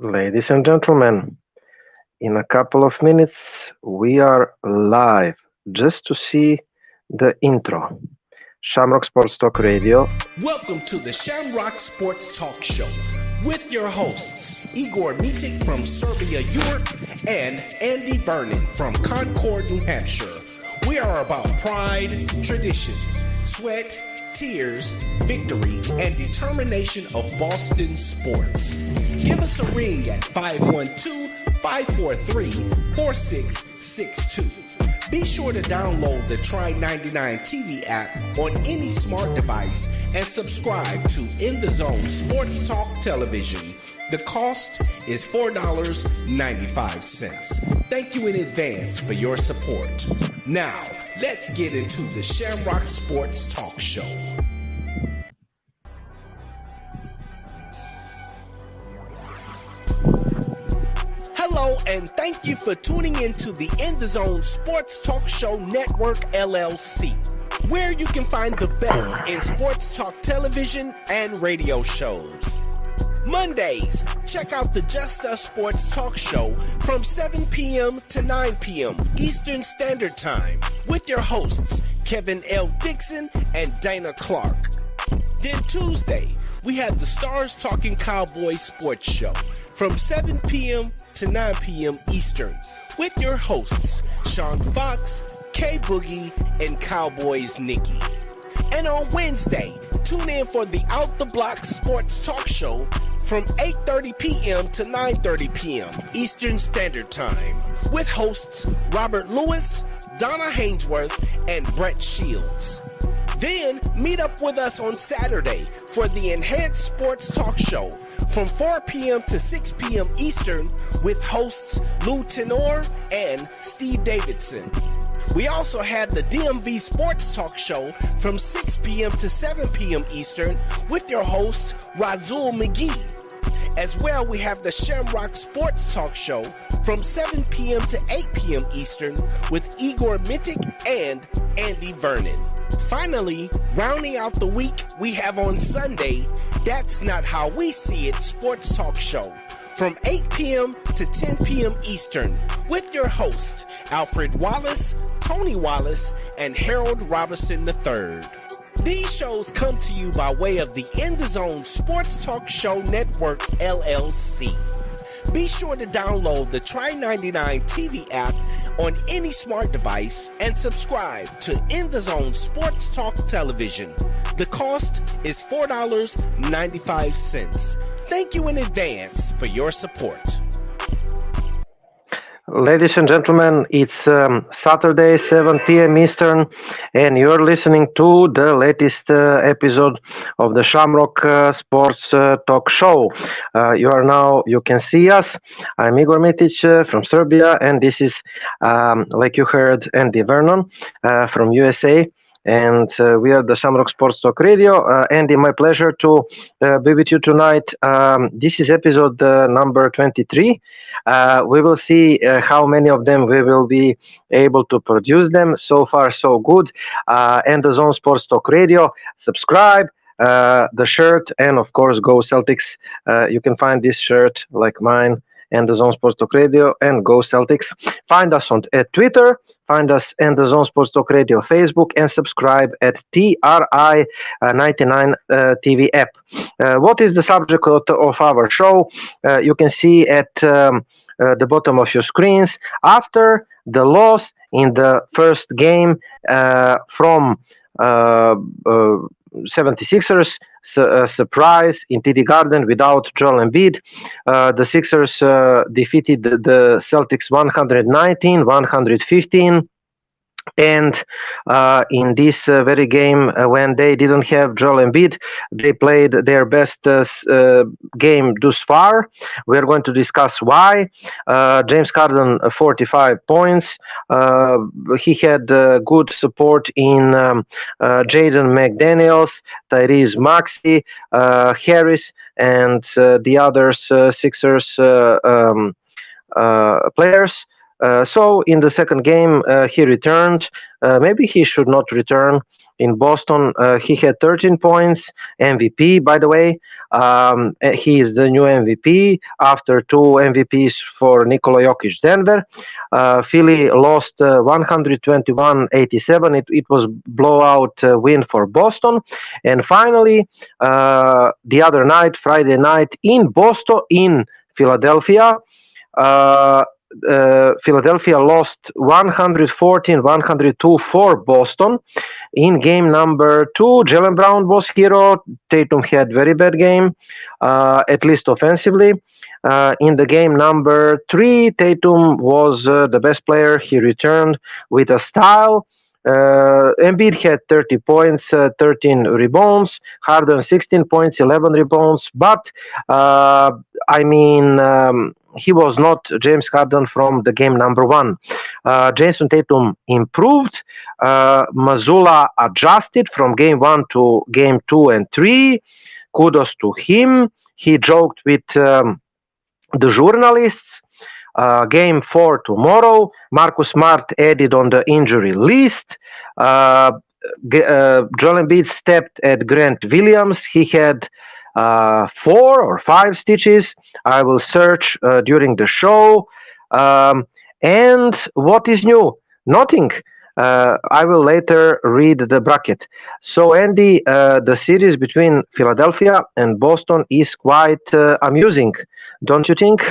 Ladies and gentlemen, in a couple of minutes we are live. Just to see the intro. Shamrock Sports Talk Radio. Welcome to the Shamrock Sports Talk Show with your hosts, Igor Mitic from Serbia, Europe, and Andy Vernon from Concord, New Hampshire. We are about pride, tradition, sweat, tears, victory, and determination of Boston sports. Give us a ring at 512-543-4662. Be sure to download the Try 99 TV app on any smart device and subscribe to In the Zone Sports Talk Television. The cost is $4.95. Thank you in advance for your support. Now, let's get into the Shamrock Sports Talk Show. Hello, and thank you for tuning into the In the Zone Sports Talk Show Network, LLC, where you can find the best in sports talk television and radio shows. Mondays, check out the Just Us Sports Talk Show from 7 p.m. to 9 p.m. Eastern Standard Time with your hosts, Kevin L. Dixon and Dana Clark. Then Tuesday, we have the Stars Talking Cowboys Sports Show from 7 p.m. to 9 p.m. Eastern with your hosts, Sean Fox, K Boogie, and Cowboys Nikki. And on Wednesday, tune in for the Out the Block Sports Talk Show from 8:30 p.m. to 9:30 p.m. Eastern Standard Time with hosts Robert Lewis, Donna Hainsworth, and Brett Shields. Then meet up with us on Saturday for the Enhanced Sports Talk Show from 4 p.m. to 6 p.m. Eastern with hosts Lou Tenor and Steve Davidson. We also have the DMV Sports Talk Show from 6 p.m. to 7 p.m. Eastern with your host, Razul McGee. As well, we have the Shamrock Sports Talk Show from 7 p.m. to 8 p.m. Eastern with Igor Mitic and Andy Vernon. Finally, rounding out the week, we have on Sunday, That's Not How We See It Sports Talk Show from 8 p.m. to 10 p.m. Eastern with your host, Alfred Wallace, Tony Wallace, and Harold Robinson III. These shows come to you by way of the In the Zone Sports Talk Show Network, LLC. Be sure to download the Try 99 TV app on any smart device and subscribe to In the Zone Sports Talk Television. The cost is $4.95. Thank you in advance for your support. Ladies and gentlemen, it's Saturday, 7 p.m. Eastern, and you're listening to the latest episode of the Shamrock Sports Talk Show. You can see us. I'm Igor Mitic from Serbia, and this is, like you heard, Andy Vernon from USA. And we are the Shamrock Sports Talk Radio. Andy, my pleasure to be with you tonight. This is episode number 23. We will see how many of them we will be able to produce them. So far, so good. And the Zone Sports Talk Radio. Subscribe. The shirt, and of course, Go Celtics. You can find this shirt like mine and the Zone Sports Talk Radio and Go Celtics. Find us on Twitter. Find us in the Zone Sports Talk Radio Facebook and subscribe at TRI99 TV app. What is the subject of our show? You can see at the bottom of your screens. After the loss in the first game from 76ers, surprise in TD Garden without Joel Embiid. The Sixers defeated the Celtics 119-115. And in this very game, when they didn't have Joel Embiid, they played their best game thus far. We're going to discuss why. James Harden, 45 points. He had good support in Jaden McDaniels, Tyrese Maxey, Harris, and the other Sixers players. So in the second game, he returned. Maybe he should not return in Boston. He had 13 points, MVP, by the way. He is the new MVP after two MVPs for Nikola Jokic Denver. Philly lost 121-87. It was blowout win for Boston. And finally, the other night, Friday night, in Boston, in Philadelphia, uh, Philadelphia lost 114-102 for Boston. In game number two, Jaylen Brown was hero. Tatum had very bad game, at least offensively. In the game number three, Tatum was the best player. He returned with a style. Embiid had 30 points, 13 rebounds. Harden 16 points, 11 rebounds. But he was not James Harden from the game number one. Jason Tatum improved. Mazzulla adjusted from game one to game two and three. Kudos to him. He joked with the journalists. Game four tomorrow. Marcus Smart added on the injury list. Joel Embiid stepped at Grant Williams. He had 4 or 5 stitches. I will search during the show. And what is new? Nothing. I will later read the bracket. So, Andy, the series between Philadelphia and Boston is quite amusing, don't you think?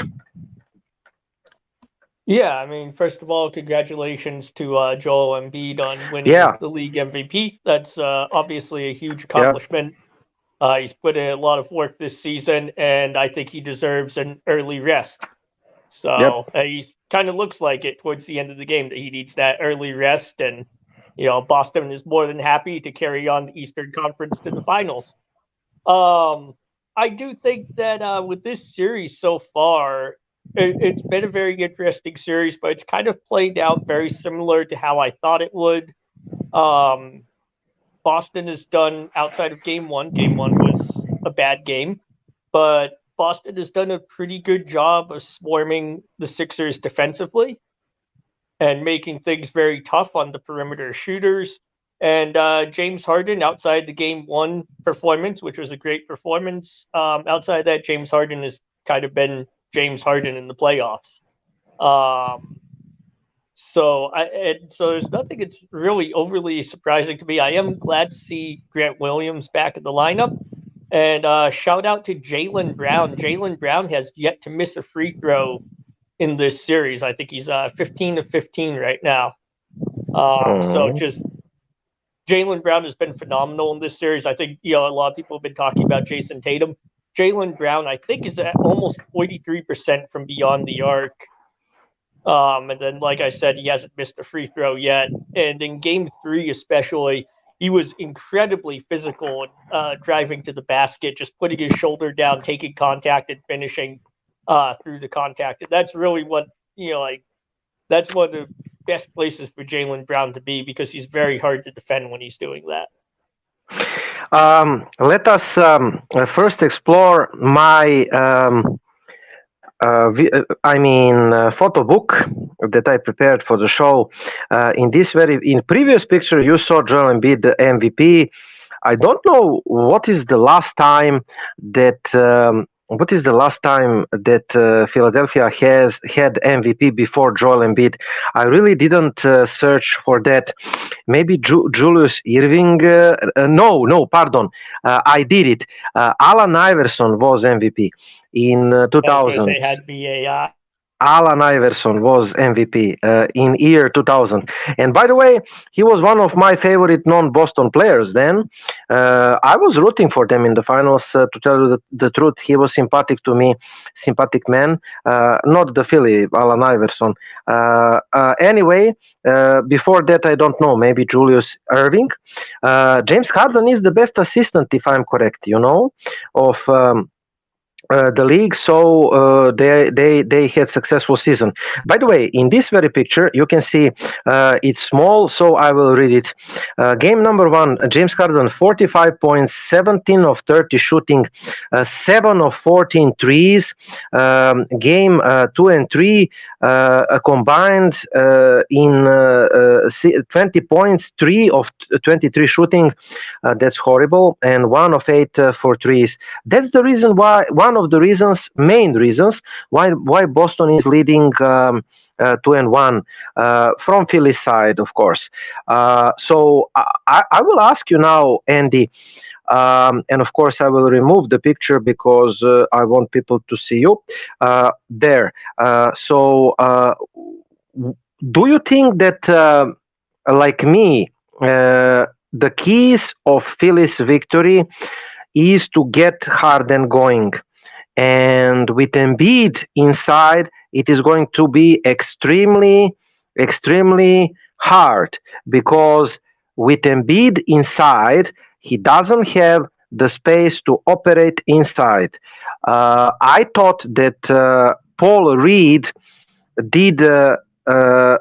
Yeah, I mean, first of all, congratulations to Joel Embiid on winning the league MVP. That's obviously a huge accomplishment. He's put in a lot of work this season, and I think he deserves an early rest. So he kind of looks like it towards the end of the game that he needs that early rest. And, Boston is more than happy to carry on the Eastern Conference to the finals. I do think that with this series so far, it's been a very interesting series, but it's kind of played out very similar to how I thought it would. Boston has done, outside of game one was a bad game, but Boston has done a pretty good job of swarming the Sixers defensively and making things very tough on the perimeter shooters. And James Harden, outside the game one performance, which was a great performance, outside that, James Harden has kind of been James Harden in the playoffs. So there's nothing that's really overly surprising to me. I am glad to see Grant Williams back at the lineup. And shout out to Jaylen Brown. Jaylen Brown has yet to miss a free throw in this series. I think he's 15 of 15 right now. So just Jaylen Brown has been phenomenal in this series. I think, a lot of people have been talking about Jason Tatum. Jaylen Brown, I think, is at almost 43% from beyond the arc. And then, like I said, he hasn't missed a free throw yet. And in game three, especially, he was incredibly physical, driving to the basket, just putting his shoulder down, taking contact, and finishing through the contact. And that's really what, that's one of the best places for Jaylen Brown to be, because he's very hard to defend when he's doing that. Let us first explore my photo book that I prepared for the show. In previous picture, you saw Joel Embiid, the MVP. I don't know what is the last time that Philadelphia has had MVP before Joel Embiid. I really didn't search for that. Maybe Julius Irving. I did it. Allen Iverson was MVP in 2000. It had to be Allen Iverson was MVP in year 2000. And by the way, he was one of my favorite non-Boston players then. I was rooting for them in the finals, to tell you the truth. He was sympathetic to me, sympathetic man, not the Philly, Allen Iverson. Anyway, before that, I don't know, maybe Julius Irving. James Harden is the best assistant, if I'm correct, of the league, so they had successful season. By the way, in this very picture, you can see it's small, so I will read it. Game number 1, James Harden, 45 points, 17 of 30 shooting, 7 of 14 threes. Game 2 and 3 combined in 20 points, 3 of 23 shooting. That's horrible, and 1 of 8 for threes. That's the reason why, one of the reasons, main reasons why Boston is leading 2-1 from Philly's side, of course. So I will ask you now, Andy, and of course I will remove the picture because I want people to see you there. Do you think that, like me, the keys of Philly's victory is to get Harden going? And with Embiid inside, it is going to be extremely, extremely hard, because with Embiid inside, he doesn't have the space to operate inside. I thought that Paul Reed did a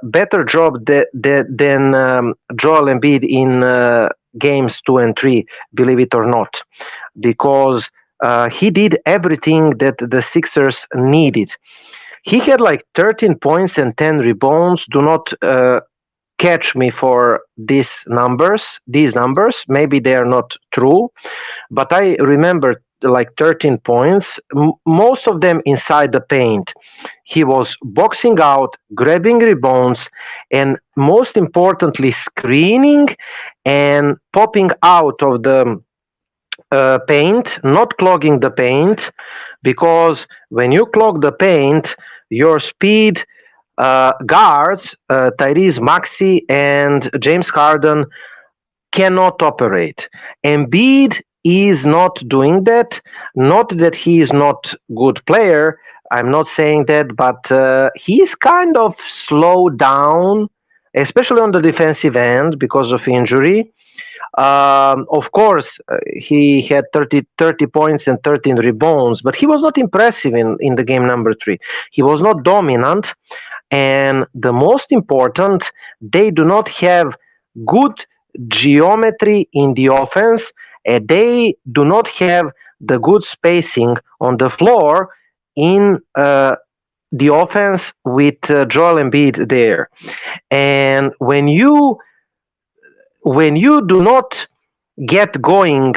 better job than Joel Embiid in games 2 and 3, believe it or not, because he did everything that the Sixers needed. He had like 13 points and 10 rebounds. Do not catch me for these numbers. Maybe they are not true, but I remember like 13 points, most of them inside the paint. He was boxing out, grabbing rebounds, and most importantly, screening and popping out of the paint, not clogging the paint, because when you clog the paint, your speed guards, Tyrese Maxey and James Harden, cannot operate. Embiid is not doing that. Not that he is not good player. I'm not saying that, but he's kind of slowed down, especially on the defensive end because of injury. Of course, he had 30 points and 13 rebounds, but he was not impressive in the game number 3. He was not dominant. And the most important, they do not have good geometry in the offense, and they do not have the good spacing on the floor in the offense with Joel Embiid there. And when you do not get going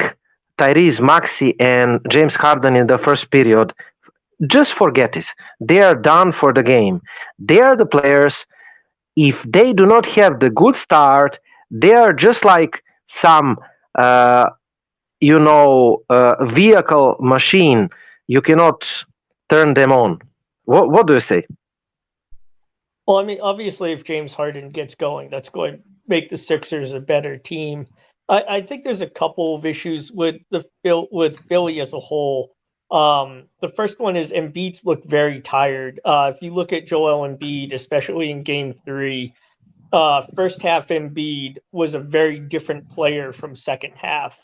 Tyrese Maxey and James Harden in the first period, just forget it. They are done for the game. They are the players. If they do not have the good start, they are just like some, vehicle machine. You cannot turn them on. What do you say? Well, I mean, obviously, if James Harden gets going, that's going to make the Sixers a better team. I think there's a couple of issues with Philly as a whole. The first one is Embiid's looked very tired. If you look at Joel Embiid, especially in Game 3, first half Embiid was a very different player from second half.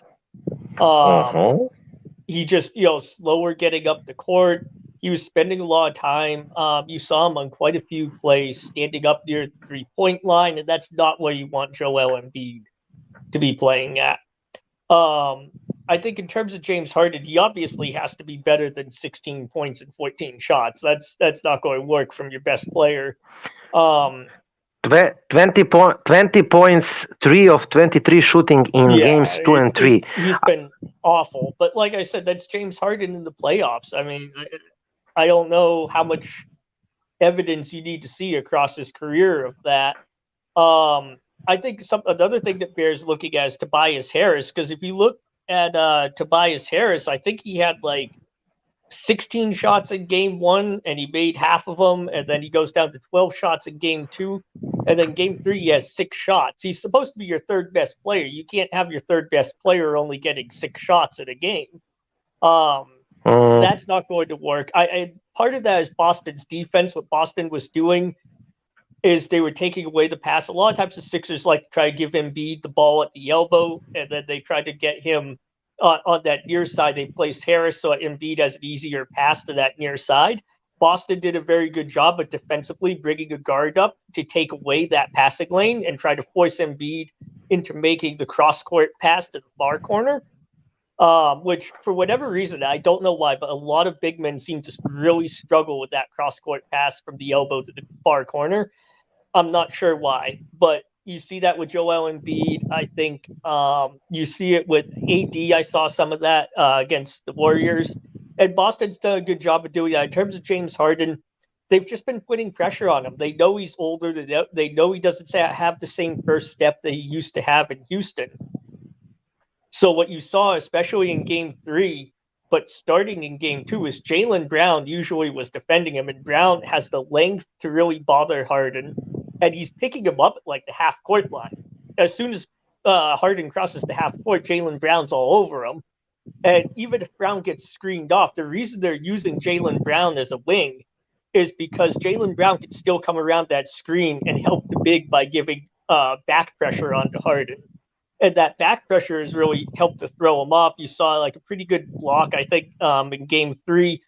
He just, slower getting up the court. He was spending a lot of time. You saw him on quite a few plays standing up near the 3-point line, and that's not where you want Joel Embiid to be playing at. I think in terms of James Harden, he obviously has to be better than 16 points and 14 shots. That's not going to work from your best player. 20 points, 3 of 23 shooting in games 2 and 3. He's been awful. But like I said, that's James Harden in the playoffs. I mean, I don't know how much evidence you need to see across his career of that. I think another thing that bears looking at is Tobias Harris, because if you look at Tobias Harris, I think he had like 16 shots in Game 1, and he made half of them, and then he goes down to 12 shots in Game 2, and then Game 3 he has 6 shots. He's supposed to be your third best player. You can't have your third best player only getting 6 shots in a game. That's not going to work. Part of that is Boston's defense. What Boston was doing is they were taking away the pass. A lot of times the Sixers like to try to give Embiid the ball at the elbow, and then they try to get him on that near side. They placed Harris so Embiid has an easier pass to that near side. Boston did a very good job of defensively bringing a guard up to take away that passing lane and try to force Embiid into making the cross-court pass to the far corner, which for whatever reason, I don't know why, but a lot of big men seem to really struggle with that cross-court pass from the elbow to the far corner. I'm not sure why, but you see that with Joel Embiid. I think you see it with AD. I saw some of that against the Warriors. And Boston's done a good job of doing that. In terms of James Harden, they've just been putting pressure on him. They know he's older. They know he doesn't have the same first step that he used to have in Houston. So what you saw, especially in Game 3, but starting in Game 2, is Jaylen Brown usually was defending him, and Brown has the length to really bother Harden, and he's picking him up at like the half-court line. As soon as Harden crosses the half-court, Jaylen Brown's all over him. And even if Brown gets screened off, the reason they're using Jaylen Brown as a wing is because Jaylen Brown can still come around that screen and help the big by giving back pressure onto Harden. And that back pressure has really helped to throw him off. You saw like a pretty good block, I think, in Game 3.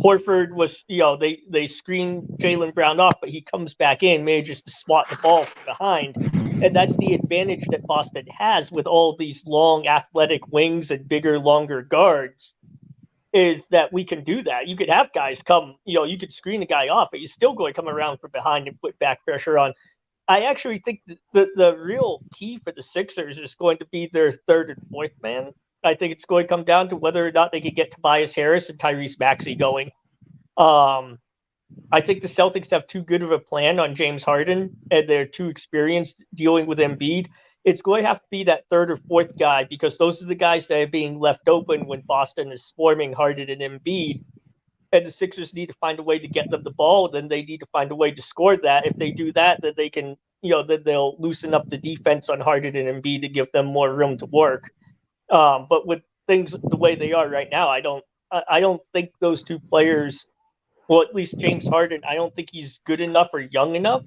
Horford was, they screened Jaylen Brown off, but he comes back in, manages to swat the ball from behind. And that's the advantage that Boston has with all these long athletic wings and bigger, longer guards, is that we can do that. You could have guys come, you could screen a guy off, but you're still going to come around from behind and put back pressure on. I actually think the real key for the Sixers is going to be their third and fourth man. I think it's going to come down to whether or not they can get Tobias Harris and Tyrese Maxey going. I think the Celtics have too good of a plan on James Harden, and they're too experienced dealing with Embiid. It's going to have to be that third or fourth guy, because those are the guys that are being left open when Boston is swarming Harden and Embiid. And the Sixers need to find a way to get them the ball. Then they need to find a way to score that. If they do that, then they can, then they'll loosen up the defense on Harden and Embiid to give them more room to work. But with things the way they are right now, I don't think those two players, well, at least James Harden, I don't think he's good enough or young enough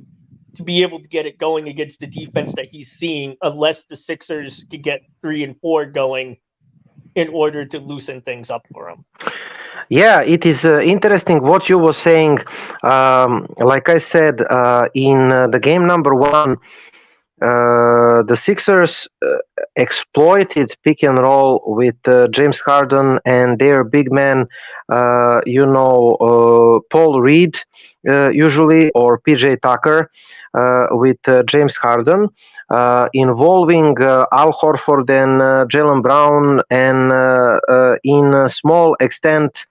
to be able to get it going against the defense that he's seeing, unless the Sixers can get 3 and 4 going in order to loosen things up for him. Yeah, it is interesting what you were saying. Like I said, in the game number 1, the Sixers exploited pick and roll with James Harden and their big man, Paul Reed, usually, or PJ Tucker, with James Harden, involving Al Horford and Jaylen Brown, and in a small extent,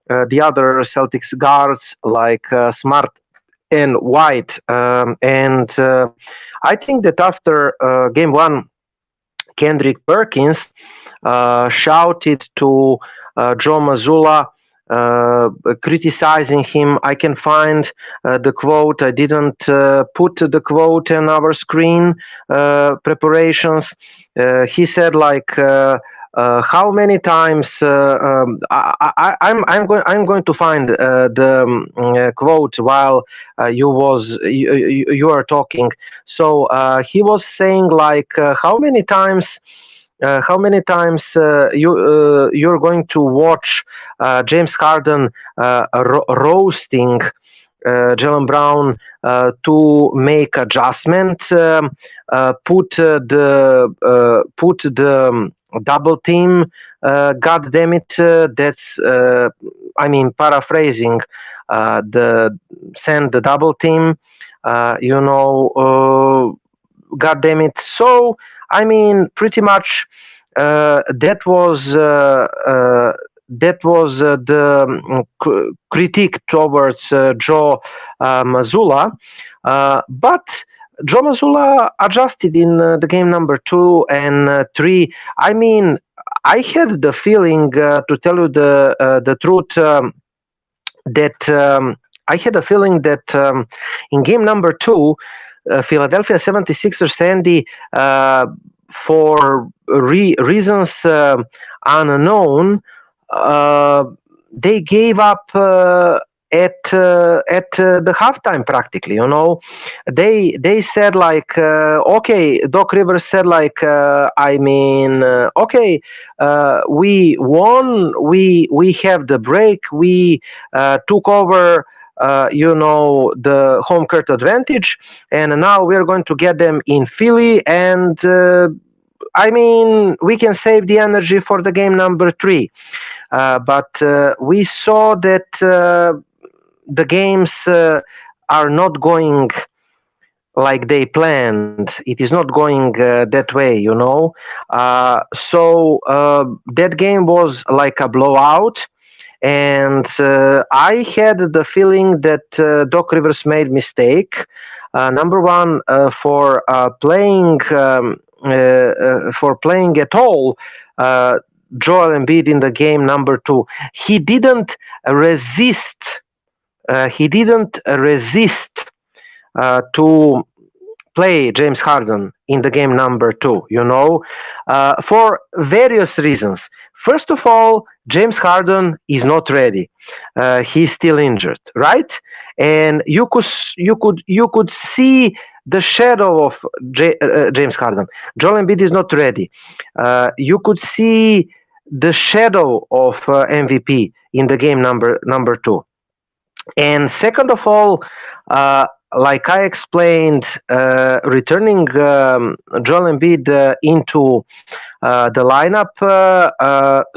the other Celtics guards like Smart and White. And I think that after Game 1, Kendrick Perkins shouted to Joe Mazzulla, criticizing him. I can find the quote. I didn't put the quote in our screen preparations. He said like, how many times I'm going to find the quote while you are talking. So he was saying like, how many times you're going to watch James Harden roasting Jaylen Brown to make adjustment, put the double team. God damn it! That's paraphrasing. Send the double team. God damn it! So pretty much that was the critique towards Joe Mazzulla, but Joe Mazzulla adjusted in the game number 2 and 3. I had the feeling, to tell you the truth, that I had a feeling that in game number 2, Philadelphia 76ers, Sandy, for reasons unknown, they gave up the halftime practically. They said like, okay, Doc Rivers said like, okay, we won, we have the break, we took over. The home court advantage, and now we're going to get them in Philly, and we can save the energy for the game number 3. But we saw that the games are not going like they planned. It is not going that way, So that game was like a blowout. And I had the feeling that Doc Rivers made mistake. Number one, for playing at all Joel Embiid in the game number 2. He didn't resist. To play James Harden in the game number 2, for various reasons. First of all, James Harden is not ready. He's still injured, right? And you could see the shadow of James Harden. Joel Embiid is not ready. You could see the shadow of MVP in the game number 2. And second of all, like I explained, returning Joel Embiid into the lineup,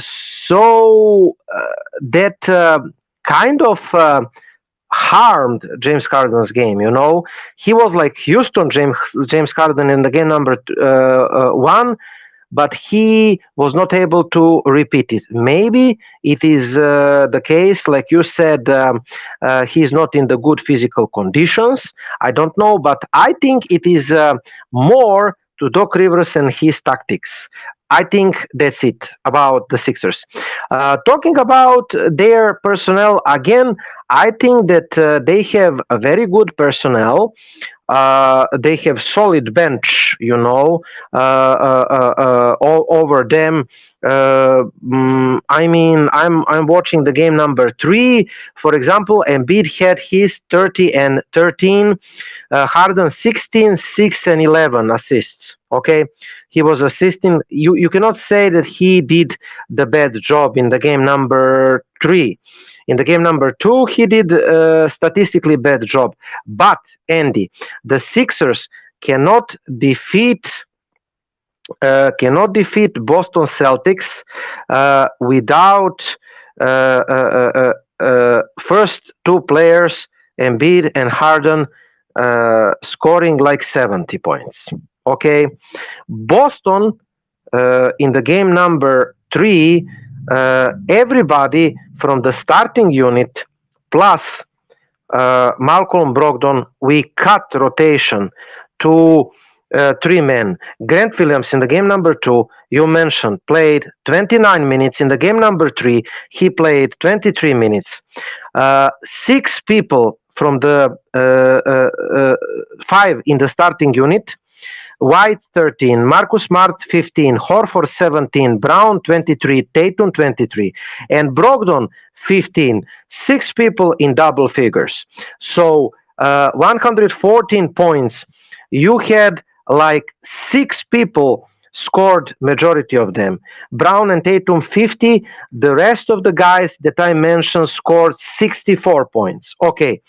so that kind of harmed James Harden's game. He was like Houston James Harden in the game number 1. But he was not able to repeat it. Maybe it is the case, like you said, he's not in the good physical conditions. I don't know, but I think it is more to Doc Rivers and his tactics. I think that's it about the Sixers. Talking about their personnel, again, I think that they have a very good personnel. They have solid bench, all over them. I'm watching the game number 3. For example, Embiid had his 30 and 13, Harden 16, 6 and 11 assists. Okay, he was assisting. You cannot say that he did the bad job in the game number 3. In the game number 2, he did statistically bad job. But Andy, the Sixers cannot defeat Boston Celtics without first 2 players, Embiid and Harden, scoring like 70 points. Okay, Boston in the game number 3. Everybody from the starting unit plus Malcolm Brogdon, we cut rotation to 3 men. Grant Williams in the game number 2, you mentioned, played 29 minutes. In the game number 3, he played 23 minutes. 6 people from the 5 in the starting unit. White 13, Marcus Smart 15, Horford 17, Brown 23, Tatum 23, and Brogdon 15. 6 people in double figures. So 114 points. You had like 6 people scored, majority of them. Brown and Tatum 50. The rest of the guys that I mentioned scored 64 points. Okay,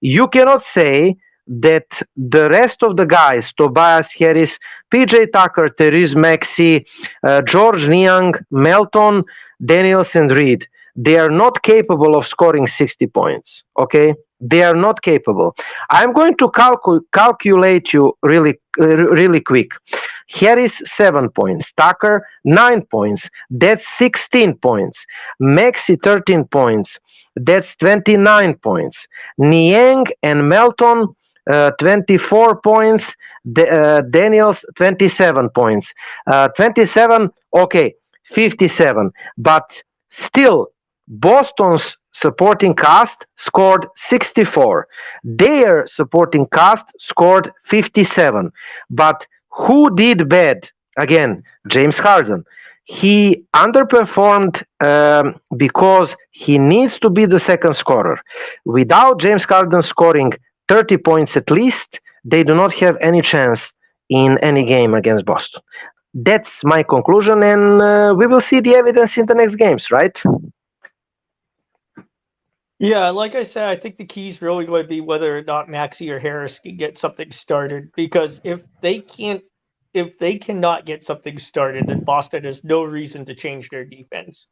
you cannot say that the rest of the guys, Tobias Harris, PJ Tucker, Therese Maxey, George Niang, Melton, Daniels and Reed, they are not capable of scoring 60 points. Okay, they are not capable. I'm going to calculate you really quick. Harris 7 points, Tucker 9 points, that's 16 points. Maxey 13 points, that's 29 points. Niang and Melton 24 points, Daniels 27 points, 27, okay, 57. But still, Boston's supporting cast scored 64. Their supporting cast scored 57. But who did bad? Again, James Harden. he underperformed because he needs to be the second scorer. Without James Harden scoring 30 points at least, they do not have any chance in any game against Boston. That's my conclusion, and we will see the evidence in the next games, right? Yeah, like I said, I think the key is really going to be whether or not Maxey or Harris can get something started. Because if they cannot get something started, then Boston has no reason to change their defense.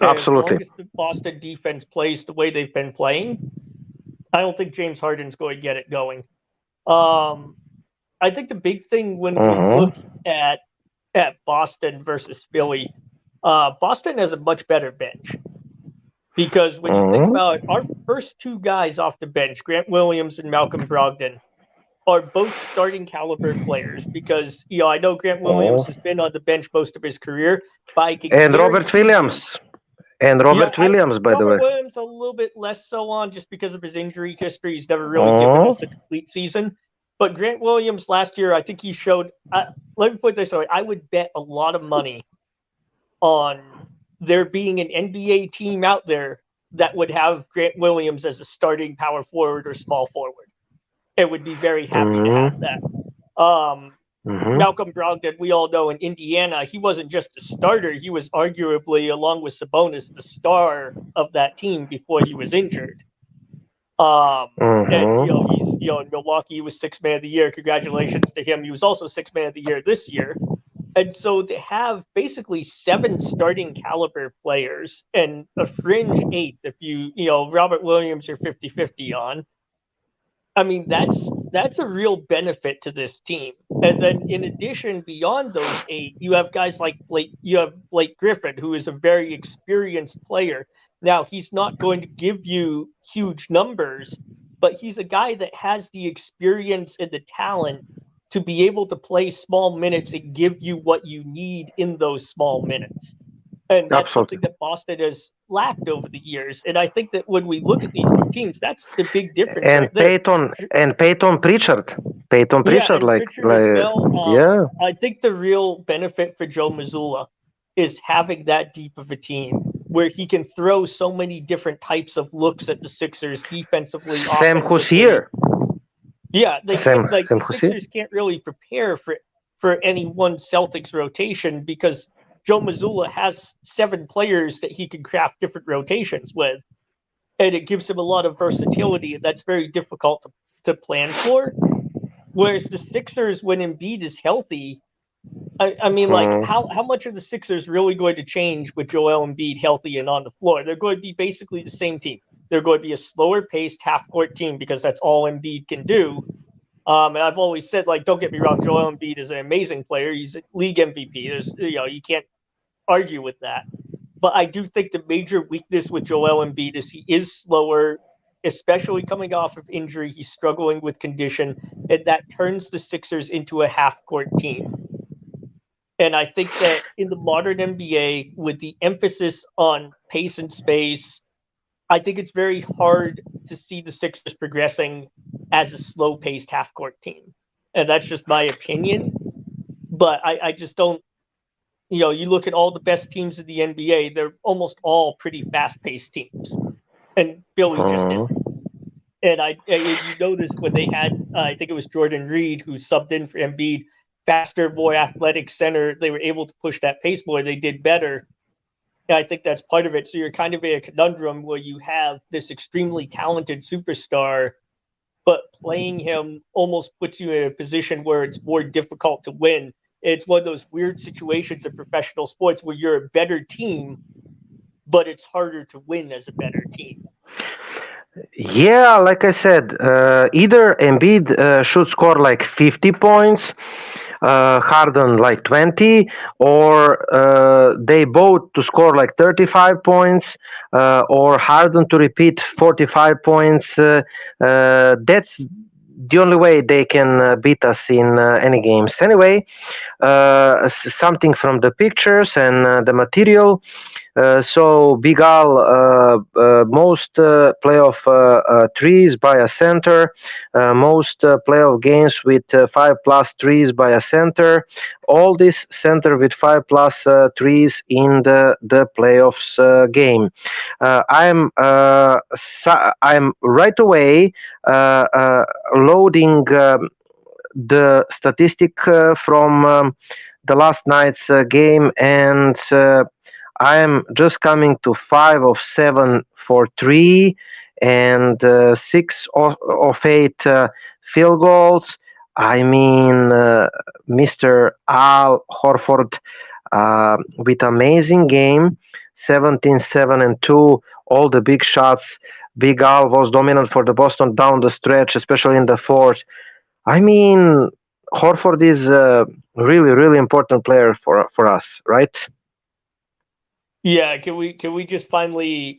And as long as the Boston defense plays the way they've been playing, I don't think James Harden's going to get it going. I think the big thing when we look at Boston versus Philly, Boston has a much better bench. Because when you think about it, our first two guys off the bench, Grant Williams and Malcolm Brogdon, are both starting caliber players. Because I know Grant Williams has been on the bench most of his career, but I can Robert Williams. Williams, by the way. Robert Williams a little bit less so on just because of his injury history. He's never really given us a complete season. But Grant Williams last year, I think he showed. Let me put it this way: I would bet a lot of money on there being an NBA team out there that would have Grant Williams as a starting power forward or small forward. It would be very happy to have that. Malcolm Brogdon, we all know in Indiana, he wasn't just a starter. He was arguably, along with Sabonis, the star of that team before he was injured. And he's in Milwaukee, he was Sixth Man of the Year. Congratulations to him. He was also Sixth Man of the Year this year. And so to have basically 7 starting caliber players and a fringe 8, if Robert Williams you're 50-50 on, I mean, that's a real benefit to this team. And then in addition, beyond those 8, you have guys like Blake Griffin, who is a very experienced player. Now, he's not going to give you huge numbers, but he's a guy that has the experience and the talent to be able to play small minutes and give you what you need in those small minutes. And that's something that Boston has lacked over the years. And I think that when we look at these two teams, that's the big difference. And Peyton Pritchard. I think the real benefit for Joe Mazzulla is having that deep of a team where he can throw so many different types of looks at the Sixers defensively. Sam Housier. Yeah, the Sixers can't really prepare for any one Celtics rotation because Joe Mazzulla has 7 players that he can craft different rotations with. And it gives him a lot of versatility, and that's very difficult to plan for. Whereas the Sixers, when Embiid is healthy, I mean, how much are the Sixers really going to change with Joel Embiid healthy and on the floor? They're going to be basically the same team. They're going to be a slower-paced half-court team because that's all Embiid can do. And I've always said, don't get me wrong, Joel Embiid is an amazing player. He's a league MVP. You can't argue with that. But I do think the major weakness with Joel Embiid is he is slower, especially coming off of injury. He's struggling with condition, and that turns the Sixers into a half-court team. And I think that in the modern NBA, with the emphasis on pace and space, I think it's very hard to see the Sixers progressing as a slow-paced half-court team. And that's just my opinion. But I just don't, you look at all the best teams in the NBA, they're almost all pretty fast-paced teams. And Philly just isn't. And you noticed when they had, I think it was Jordan Reed who subbed in for Embiid, faster, more athletic center, they were able to push that pace more. They did better. And I think that's part of it. So you're kind of in a conundrum where you have this extremely talented superstar, but playing him almost puts you in a position where it's more difficult to win. It's one of those weird situations in professional sports where you're a better team, but it's harder to win as a better team. Yeah, like I said, either Embiid should score 50 points, Harden 20, or they both to score 35 points, or Harden to repeat 45 points. That's the only way they can beat us in any games. Anyway, something from the pictures and the material. So Big Al most playoff threes by a center, most playoff games with 5+ threes by a center. All this center with 5+ threes in the playoffs game. I'm right away loading the statistic from the last night's game, and I am just coming to 5 of 7 for three, and 6 of 8 field goals. I mean, Mr. Al Horford with amazing game, 17, 7, and 2, all the big shots. Big Al was dominant for the Boston down the stretch, especially in the fourth. I mean, Horford is a really, really important player for us, right? Yeah, can we just finally,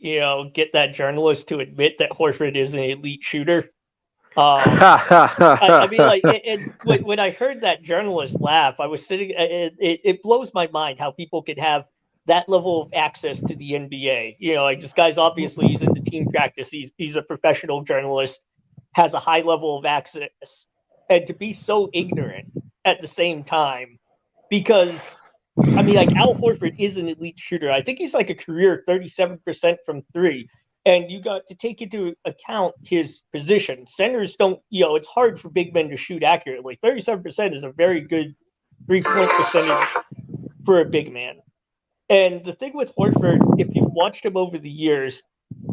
get that journalist to admit that Horford is an elite shooter? I mean, like, when I heard that journalist laugh, I was sitting. It blows my mind how people could have that level of access to the NBA. Like, this guy's obviously, he's in the team practice. He's a professional journalist, has a high level of access, and to be so ignorant at the same time, because I mean, like, Al Horford is an elite shooter. I think he's like a career 37% from three. And you got to take into account his position. Centers don't, it's hard for big men to shoot accurately. 37% is a very good 3-point percentage for a big man. And the thing with Horford, if you've watched him over the years,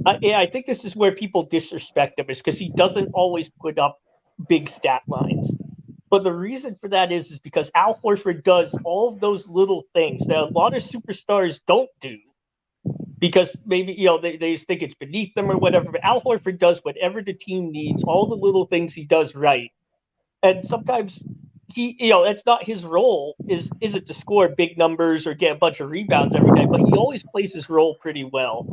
I think this is where people disrespect him, is because he doesn't always put up big stat lines. But the reason for that is because Al Horford does all of those little things that a lot of superstars don't do, because maybe, they just think it's beneath them or whatever. But Al Horford does whatever the team needs, all the little things he does right. And sometimes that's not his role, isn't to score big numbers or get a bunch of rebounds every night, but he always plays his role pretty well.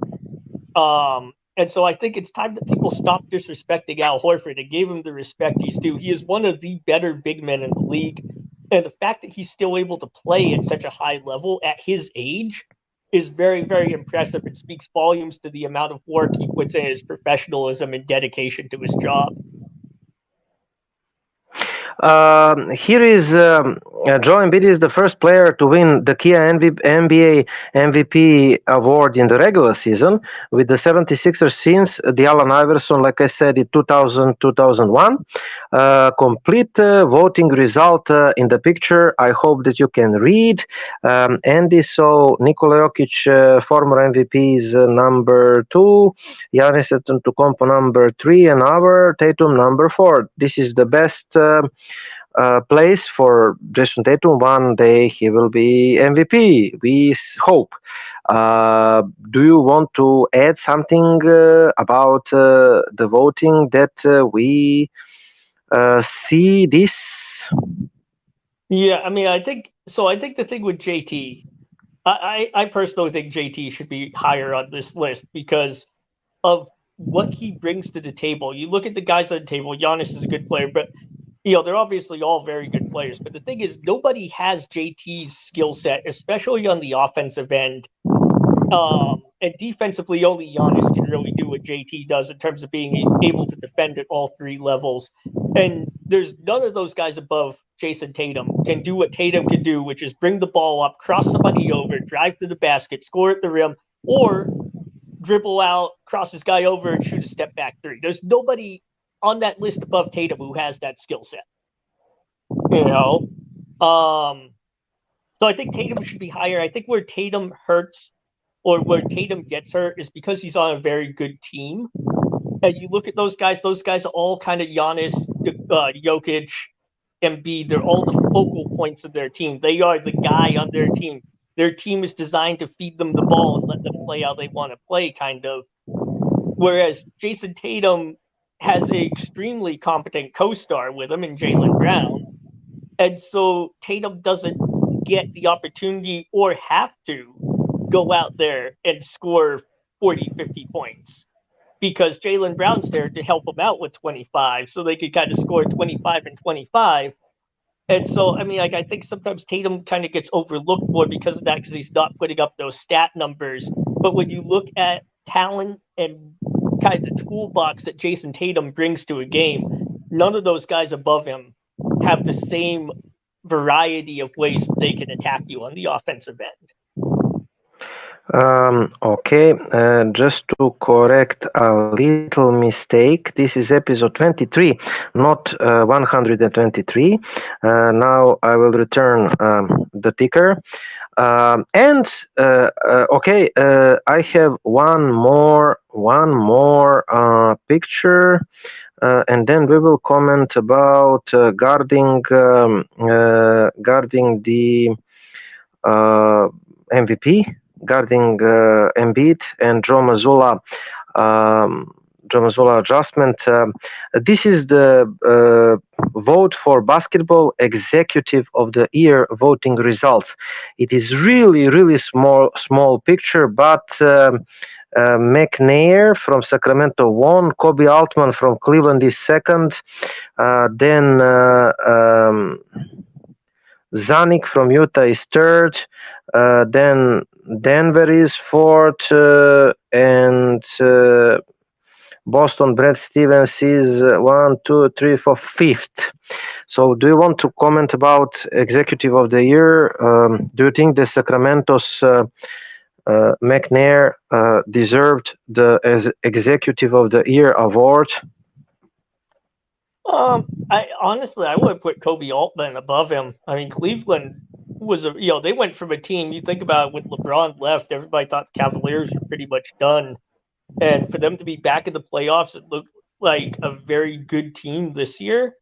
And so I think it's time that people stop disrespecting Al Horford and gave him the respect he's due. He is one of the better big men in the league. And the fact that he's still able to play at such a high level at his age is very, very impressive. It speaks volumes to the amount of work he puts in, his professionalism and dedication to his job. Here is Joel Embiid is the first player to win the Kia NBA MVP award in the regular season with the 76ers since the Allen Iverson, like I said, in 2000-2001. Complete voting result in the picture. I hope that you can read. Andy saw Nikola Jokic, former MVP, is number 2, Giannis Antetokounmpo number 3, and our Tatum number 4. This is the best place for Jason Tatum. One day he will be MVP. We hope. Do you want to add something about the voting that we see this? Yeah, I mean, I think the thing with JT, I personally think JT should be higher on this list because of what he brings to the table. You look at the guys on the table. Giannis is a good player, but they're obviously all very good players. But the thing is, nobody has JT's skill set, especially on the offensive end. And defensively, only Giannis can really do what JT does in terms of being able to defend at all three levels. And there's none of those guys above Jason Tatum can do what Tatum can do, which is bring the ball up, cross somebody over, drive to the basket, score at the rim, or dribble out, cross this guy over, and shoot a step back three. There's nobody on that list above Tatum who has that skill set. So I think Tatum should be higher. I think where Tatum hurts or where Tatum gets hurt is because he's on a very good team. And you look at those guys are all kind of Giannis, Jokic, Embiid. They're all the focal points of their team. They are the guy on their team. Their team is designed to feed them the ball and let them play how they want to play, kind of. Whereas Jason Tatum has an extremely competent co-star with him in Jaylen Brown. And so Tatum doesn't get the opportunity or have to go out there and score 40, 50 points because Jaylen Brown's there to help him out with 25. So they could kind of score 25 and 25 And so, I mean, like, I think sometimes Tatum kind of gets overlooked more because of that, because he's not putting up those stat numbers. But when you look at talent and kind of the toolbox that Jason Tatum brings to a game, none of those guys above him have the same variety of ways they can attack you on the offensive end. Okay, just to correct a little mistake, this is episode 23, not 123. Now I will return the ticker. Okay, I have one more picture, and then we will comment about guarding the MVP, guarding Embiid and Joe Mazzulla adjustment. This is the vote for Basketball Executive of the Year voting results. It is really small picture, but McNair from Sacramento won, Kobe Altman from Cleveland is second, then Zanik from Utah is third, then Denver is fourth, and Boston, Brad Stevens is 1, 2, 3, 4, fifth. So do you want to comment about Executive of the Year? Do you think the Sacramento's McNair deserved the Executive of the Year award? I honestly, I would put Kobe Altman above him. I mean, Cleveland was they went from a team. You think about it, when LeBron left, everybody thought the Cavaliers were pretty much done, and for them to be back in the playoffs, it looked like a very good team this year.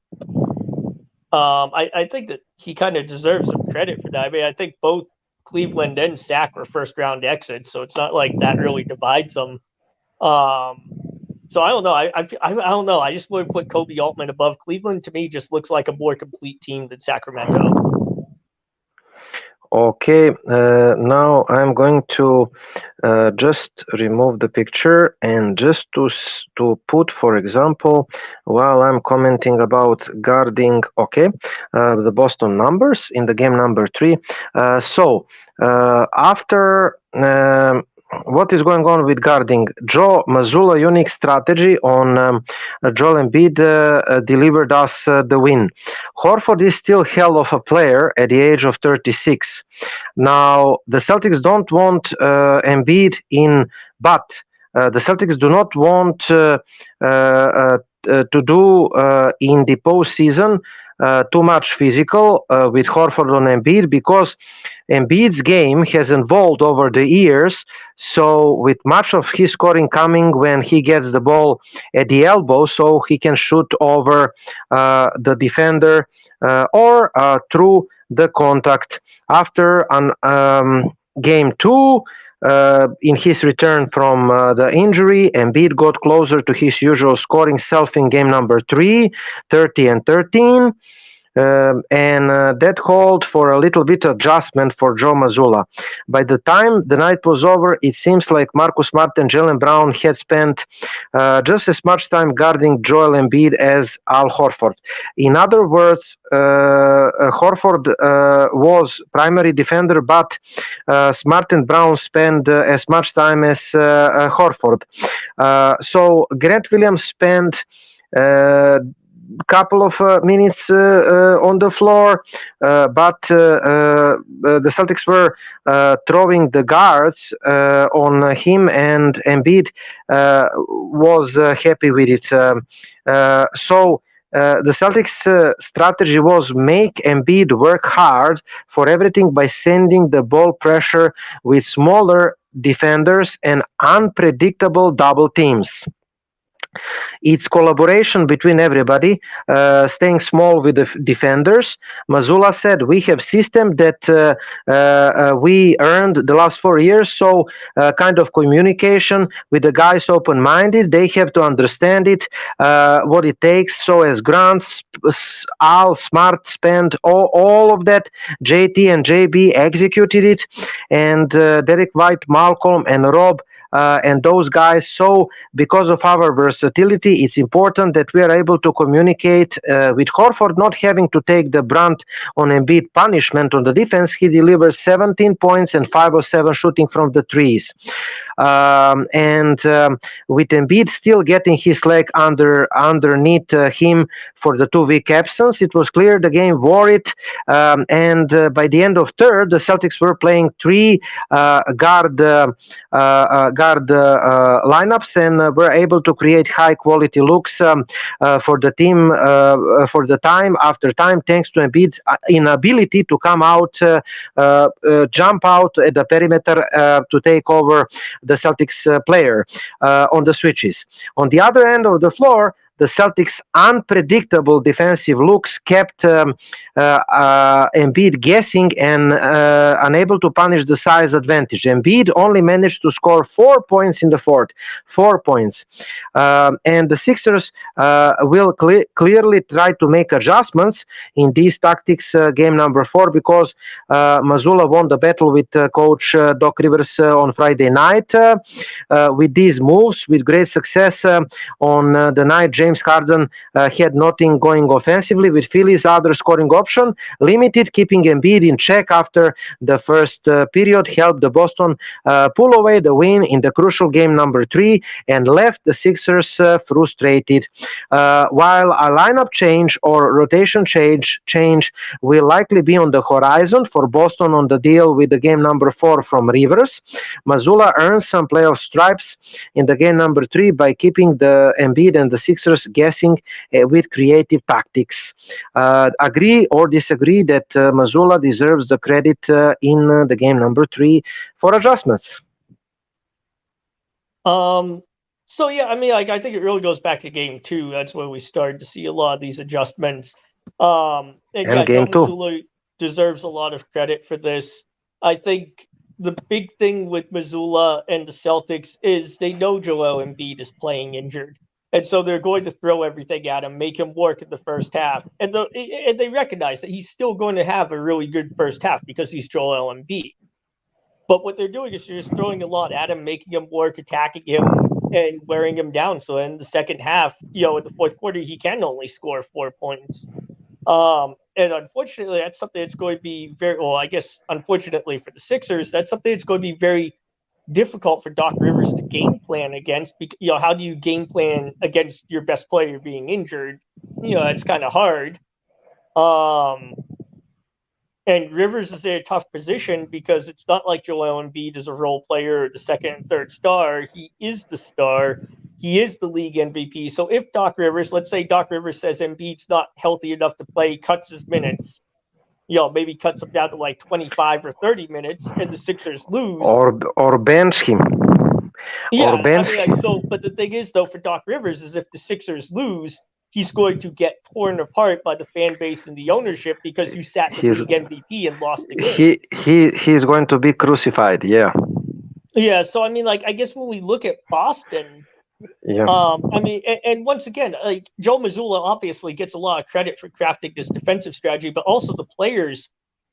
I think that he kind of deserves some credit for that. I mean, I think both Cleveland and Sac were first round exits, so it's not like that really divides them. So I don't know. I don't know. I just would put Kobe Altman above. Cleveland to me just looks like a more complete team than Sacramento. Okay, now I'm going to just remove the picture and just to put, for example, while I'm commenting about guarding, okay, the Boston numbers in the game number 3. After what is going on with guarding? Joe Mazzulla unique strategy on Joel Embiid delivered us the win. Horford is still hell of a player at the age of 36. Now, the Celtics don't want Embiid in, but the Celtics do not want to do in the postseason too much physical with Horford on Embiid, because Embiid's game has evolved over the years. So with much of his scoring coming when he gets the ball at the elbow, so he can shoot over the defender or through the contact. After game 2, in his return from the injury, Embiid got closer to his usual scoring self in game number 3, 30 and 13. That called for a little bit of adjustment for Joe Mazzulla. By the time the night was over, it seems like Marcus Smart and Jaylen Brown had spent just as much time guarding Joel Embiid as Al Horford. In other words, Horford was primary defender, but Smart and Brown spent as much time as Horford. So Grant Williams spent couple of minutes on the floor, but the Celtics were throwing the guards on him, and Embiid was happy with it. So the Celtics' strategy was make Embiid work hard for everything by sending the ball pressure with smaller defenders and unpredictable double teams. It's collaboration between everybody, staying small with the defenders. Mazzulla said, we have system that we earned the last 4 years, so kind of communication with the guys open-minded. They have to understand it, what it takes. So as Grant, Al, Smart spent all of that, JT and JB executed it, and Derek White, Malcolm, and Rob and those guys. So because of our versatility, it's important that we are able to communicate with Horford not having to take the brunt on Embiid punishment on the defense. He delivers 17 points and 5 of 7 shooting from the threes. And with Embiid still getting his leg underneath him for the 2 week absence, it was clear the game wore it. And by the end of third, the Celtics were playing three guard lineups and were able to create high quality looks for the team for the time after time, thanks to Embiid's inability to come out, jump out at the perimeter to take over the Celtics player on the switches. On the other end of the floor, the Celtics' unpredictable defensive looks kept Embiid guessing and unable to punish the size advantage. Embiid only managed to score 4 points in the fourth, 4 points. And the Sixers will clearly try to make adjustments in these tactics game number 4 because Mazzulla won the battle with coach Doc Rivers on Friday night with these moves with great success on the night. James Harden had nothing going offensively with Philly's other scoring option limited, keeping Embiid in check after the first period helped the Boston pull away the win in the crucial game number 3 and left the Sixers frustrated. While a lineup change or rotation change will likely be on the horizon for Boston on the deal with the game number 4 from Rivers, Mazzulla earns some playoff stripes in the game number 3 by keeping the Embiid and the Sixers guessing with creative tactics. Agree or disagree that Mazzulla deserves the credit in the game number 3 for adjustments? So yeah, I mean, like I think it really goes back to game 2. That's where we started to see a lot of these adjustments. And yeah, game 2 Mazzulla deserves a lot of credit for this. I think the big thing with Mazzulla and the Celtics is they know Joel Embiid is playing injured. And so they're going to throw everything at him, make him work in the first half. And they recognize that he's still going to have a really good first half because he's Joel Embiid. But what they're doing is they're just throwing a lot at him, making him work, attacking him, and wearing him down. So in the second half, in the fourth quarter, he can only score 4 points. And unfortunately, that's something that's going to be unfortunately for the Sixers, that's something that's going to be very difficult for Doc Rivers to game plan against. How do you game plan against your best player being injured? It's kind of hard. And Rivers is in a tough position because it's not like Joel Embiid is a role player or the second and third star. He is the star. He is the league MVP. So if let's say Doc Rivers says Embiid's not healthy enough to play, cuts his minutes, maybe cuts him down to like 25 or 30 minutes, and the Sixers lose. Or bench him. Yeah, but the thing is, though, for Doc Rivers is if the Sixers lose, he's going to get torn apart by the fan base and the ownership because you sat the league MVP and lost the game. He's going to be crucified, yeah. Yeah, so I mean, I guess when we look at Boston, and once again, Joe Mazzulla obviously gets a lot of credit for crafting this defensive strategy, but also the players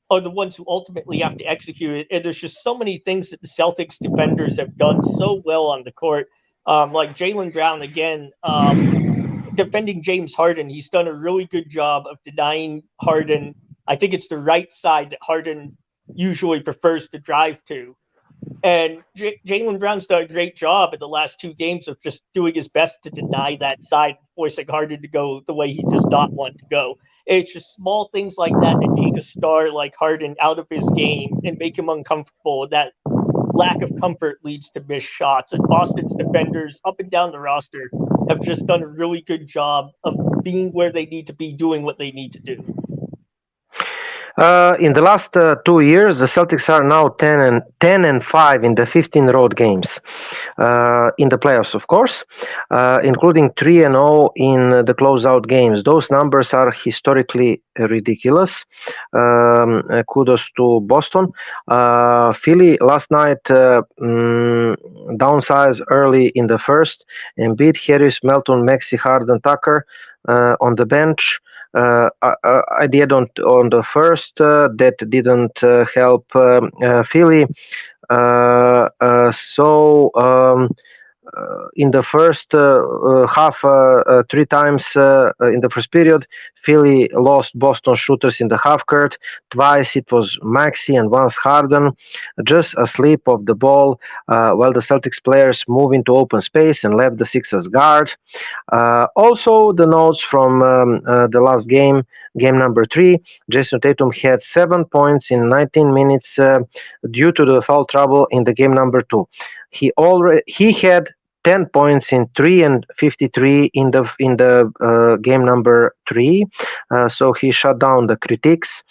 are the ones who ultimately have to execute it. And there's just so many things that the Celtics defenders have done so well on the court. Like Jaylen Brown, again, defending James Harden, he's done a really good job of denying Harden. I think it's the right side that Harden usually prefers to drive to. And Jaylen Brown's done a great job in the last 2 games of just doing his best to deny that side, forcing Harden to go the way he does not want to go. And it's just small things like that that take a star like Harden out of his game and make him uncomfortable. That lack of comfort leads to missed shots. And Boston's defenders up and down the roster have just done a really good job of being where they need to be, doing what they need to do. In the last 2 years, the Celtics are now 10-5 in the 15 road games in the playoffs, of course, including 3-0 in the closeout games. Those numbers are historically ridiculous. Kudos to Boston. Philly last night downsized early in the first and beat Harris, Melton, Maxey, Harden, Tucker on the bench. I did on the first. That didn't help Philly. In the first half, three times in the first period, Philly lost Boston shooters in the half court. Twice it was Maxey and once Harden, just asleep of the ball while the Celtics players moved into open space and left the Sixers guard. Also, the notes from the last game, game number 3, Jason Tatum had 7 points in 19 minutes due to the foul trouble in the game number 2. He had 10 points in 3 and 53 in the game number 3, so he shut down the critics.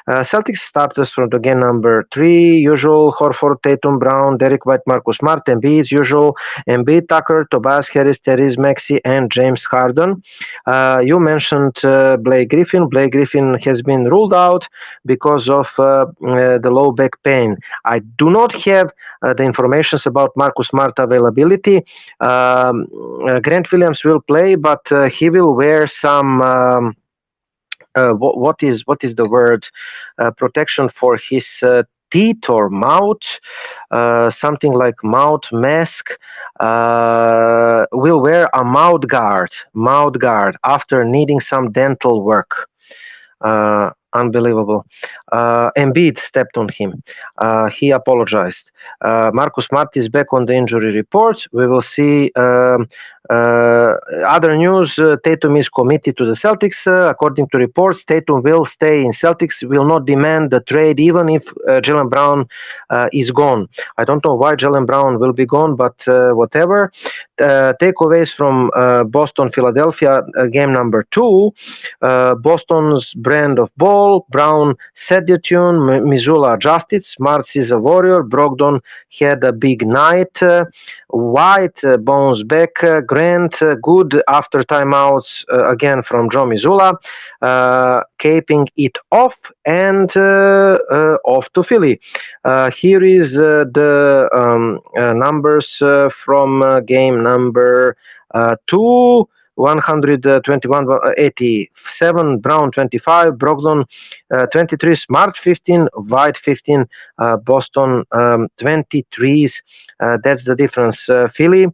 Celtics starters from the game number 3, usual: Horford, Tatum, Brown, Derek White, Marcus Smart. Embiid, usual: Embiid, Tucker, Tobias Harris, Therese Maxey, and James Harden. You mentioned Blake Griffin. Blake Griffin has been ruled out because of the low back pain. I do not have the information about Marcus Smart availability. Grant Williams will play, but he will wear some what is the word, protection for his teeth or mouth, something like mouth mask. Will wear a mouth guard after needing some dental work. Unbelievable. Embiid stepped on him. He apologized. Marcus Smart is back on the injury report. We will see. Other news: Tatum is committed to the Celtics. According to reports, Tatum will stay in Celtics, will not demand the trade even if Jaylen Brown is gone. I don't know why Jaylen Brown will be gone, but whatever. Takeaways from Boston-Philadelphia game number 2. Boston's brand of ball. Brown set the tune. Missoula adjusted. Smart is a warrior. Brogdon had a big night. White bounced back. Grant good after timeouts again from Joe Missoula, caping it off and off to Philly. Here is the numbers from game number 2. 121, 87, Brown 25, Brogdon 23, Smart 15, White 15, Boston 23s. That's the difference. Philly,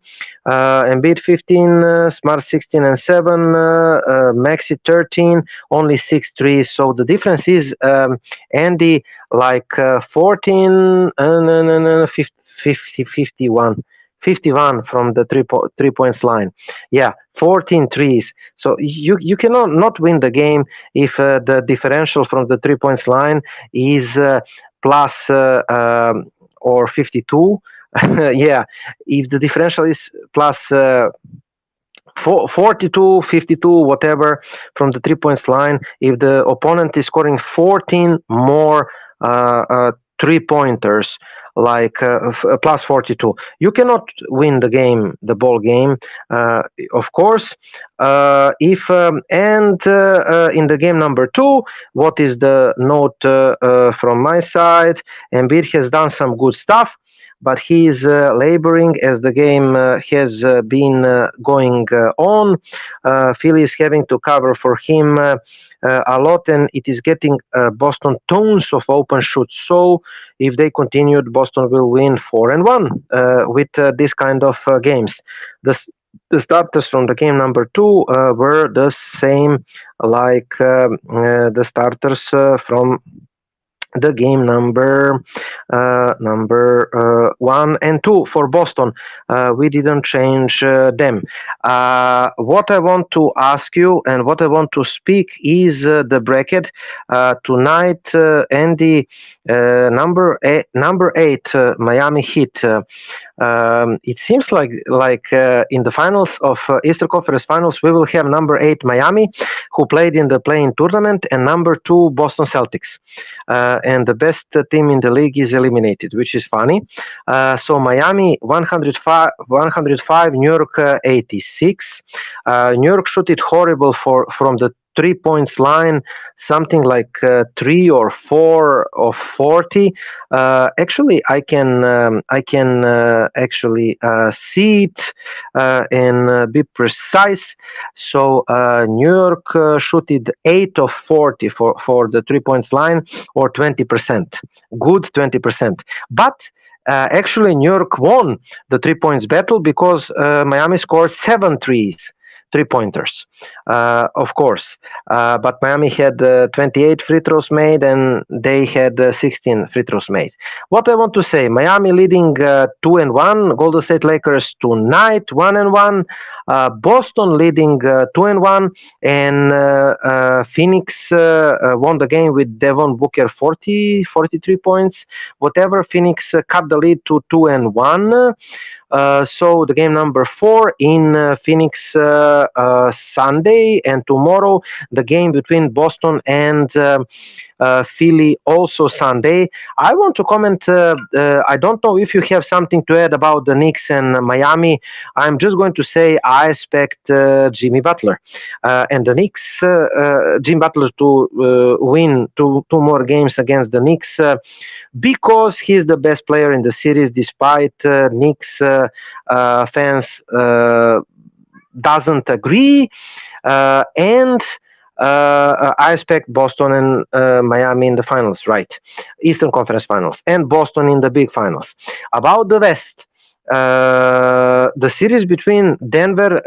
Embiid 15, Smart 16 and 7, Maxey 13, only 6 threes. So the difference is, Andy, like 14, 50, 51. 51 from the 3 points line. Yeah, 14 threes. So you cannot not win the game if the differential from the 3 points line is plus or 52. Yeah, if the differential is plus 42, 52, whatever from the 3 points line, if the opponent is scoring 14 more 3-pointers, like plus 42, you cannot win the game, the ball game, of course. If and in the game number 2, what is the note from my side? Embiid has done some good stuff, but he is laboring as the game has been going on. Philly is having to cover for him a lot, and it is getting Boston tons of open shoots. So if they continued, Boston will win 4-1 with this kind of games. The starters from the game number 2 were the same like the starters from the game number 1 and 2 for Boston. We didn't change them. What I want to ask you and what I want to speak is the bracket tonight. Andy, number 8, Miami Heat. It seems like in the finals of Eastern Conference Finals, we will have number 8 Miami, who played in the play-in tournament, and number 2 Boston Celtics. And the best team in the league is eliminated, which is funny. So Miami 105, New York 86. New York shot it horrible from the 3 points line, something like 3 or 4 of 40. Actually, I can actually see it and be precise. So New York shooted 8 of 40 for the 3 points line, or 20%, good 20%. But Actually, New York won the 3 points battle because Miami scored 3-pointers, of course. But Miami had 28 free throws made and they had 16 free throws made. What I want to say, Miami leading 2-1, Golden State Lakers tonight 1-1, Boston leading 2-1, and Phoenix won the game with Devin Booker 43 points. Whatever, Phoenix cut the lead to 2-1. So the game number 4 in Phoenix Sunday, and tomorrow the game between Boston and Philly also Sunday. I want to comment. I don't know if you have something to add about the Knicks and Miami. I'm just going to say I expect Jimmy Butler and the Knicks, Jimmy Butler to win two more games against the Knicks. Because he's the best player in the series, despite Knicks fans doesn't agree, and I expect Boston and Miami in the finals, right? Eastern Conference Finals, and Boston in the big finals. About the West, the series between Denver,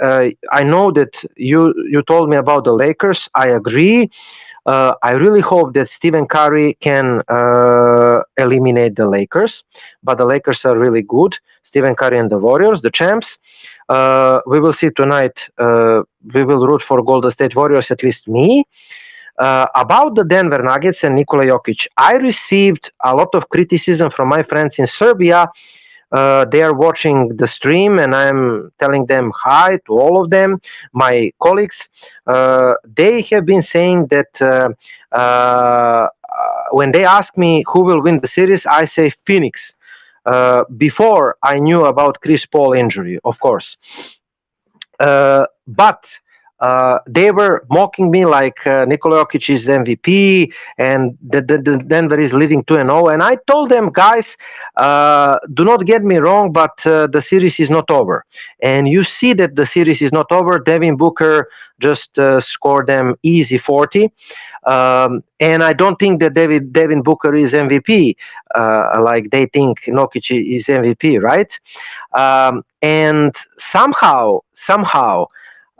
I know that you told me about the Lakers. I agree. I really hope that Stephen Curry can eliminate the Lakers, but the Lakers are really good. Stephen Curry and the Warriors, the champs. We will see tonight. We will root for Golden State Warriors, at least me. About the Denver Nuggets and Nikola Jokic, I received a lot of criticism from my friends in Serbia. They are watching the stream, and I'm telling them hi to all of them, my colleagues. They have been saying that when they ask me who will win the series, I say Phoenix. Before I knew about Chris Paul injury, of course. But they were mocking me like Nikola Jokic is MVP and the Denver is leading 2-0. And I told them, guys, do not get me wrong, but the series is not over. And you see that the series is not over. Devin Booker just scored them easy 40. And I don't think that Devin Booker is MVP, like they think Jokic is MVP, right? And somehow,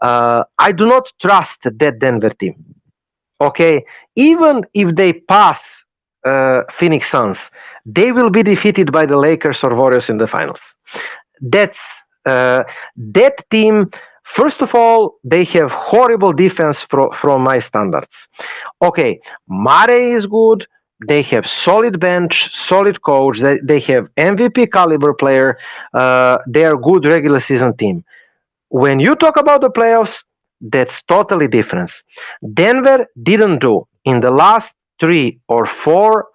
I do not trust that Denver team. Okay, even if they pass Phoenix Suns, they will be defeated by the Lakers or Warriors in the finals. That's that team. First of all, they have horrible defense from my standards. Okay, Murray is good. They have solid bench, solid coach. They have MVP caliber player. They are good regular season team. When you talk about the playoffs, that's totally different. Denver didn't do in the last 3 or 4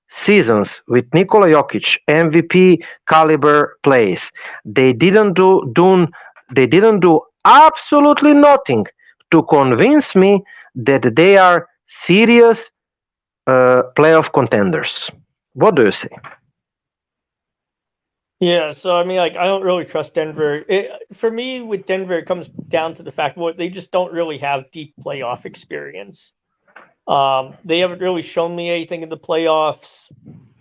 seasons with Nikola Jokic MVP caliber plays. They didn't do absolutely nothing to convince me that they are serious playoff contenders. What do you say? Yeah, so I mean, like, I don't really trust Denver. For me, with Denver, it comes down to the fact that they just don't really have deep playoff experience. They haven't really shown me anything in the playoffs,